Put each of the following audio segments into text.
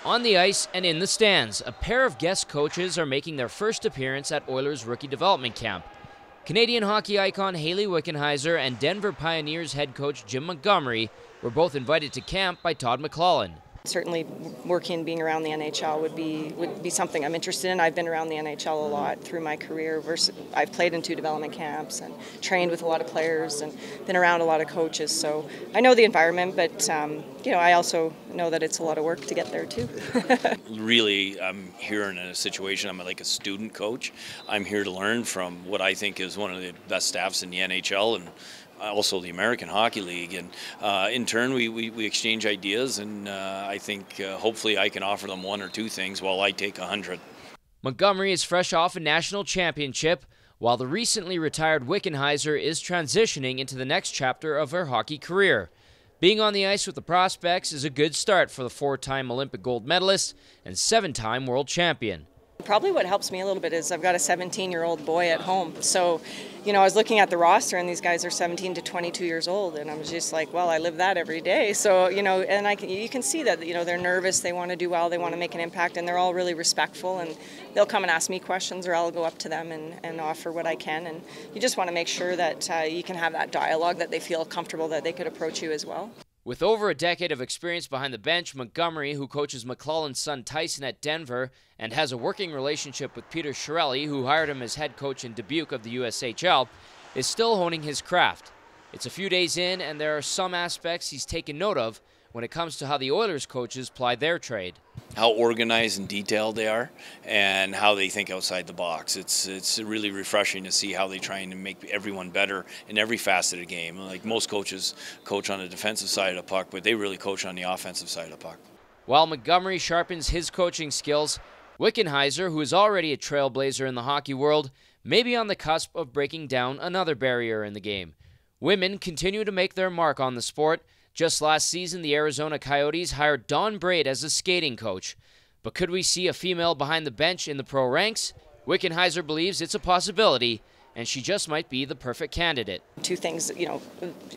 On the ice and in the stands, a pair of guest coaches are making their first appearance at Oilers Rookie Development Camp. Canadian hockey icon Hayley Wickenheiser and Denver Pioneers head coach Jim Montgomery were both invited to camp by Todd McLellan. Certainly working, being around the NHL would be something I'm interested in. I've been around the NHL a lot through my career. I've played in 2 development camps and trained with a lot of players and been around a lot of coaches. So I know the environment, but I also know that it's a lot of work to get there too. Really, I'm here in a situation, I'm like a student coach. I'm here to learn from what I think is one of the best staffs in the NHL and also the American Hockey League, and in turn we exchange ideas, and I think hopefully I can offer them 1 or 2 things while I take 100. Montgomery is fresh off a national championship, while the recently retired Wickenheiser is transitioning into the next chapter of her hockey career. Being on the ice with the prospects is a good start for the 4-time Olympic gold medalist and 7-time world champion. Probably what helps me a little bit is I've got a 17-year-old boy at home. So, I was looking at the roster and these guys are 17 to 22 years old, and I'm just like, well, I live that every day. So, and you can see that, they're nervous, they want to do well, they want to make an impact, and they're all really respectful, and they'll come and ask me questions, or I'll go up to them and offer what I can. And you just want to make sure that you can have that dialogue, that they feel comfortable that they could approach you as well. With over a decade of experience behind the bench, Montgomery, who coaches McLellan's son Tyson at Denver and has a working relationship with Peter Chiarelli, who hired him as head coach in Dubuque of the USHL, is still honing his craft. It's a few days in, and there are some aspects he's taken note of when it comes to how the Oilers coaches ply their trade. How organized and detailed they are, and how they think outside the box. It's really refreshing to see how they try and make everyone better in every facet of the game. Like most coaches coach on the defensive side of the puck, but they really coach on the offensive side of the puck. While Montgomery sharpens his coaching skills, Wickenheiser, who is already a trailblazer in the hockey world, may be on the cusp of breaking down another barrier in the game. Women continue to make their mark on the sport. Just last season, the Arizona Coyotes hired Dawn Braid as a skating coach. But could we see a female behind the bench in the pro ranks? Wickenheiser believes it's a possibility, and she just might be the perfect candidate. 2 things,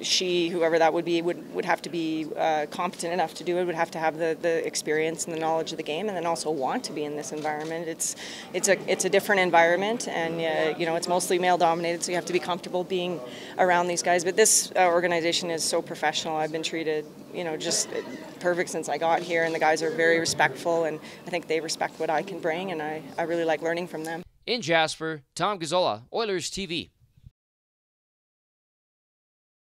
she, whoever that would be, would have to be competent enough to do it, would have to have the experience and the knowledge of the game, and then also want to be in this environment. It's a different environment, and it's mostly male dominated, so you have to be comfortable being around these guys. But this organization is so professional. I've been treated, just perfect since I got here, and the guys are very respectful, and I think they respect what I can bring, and I really like learning from them. In Jasper, Tom Gazzola, Oilers TV.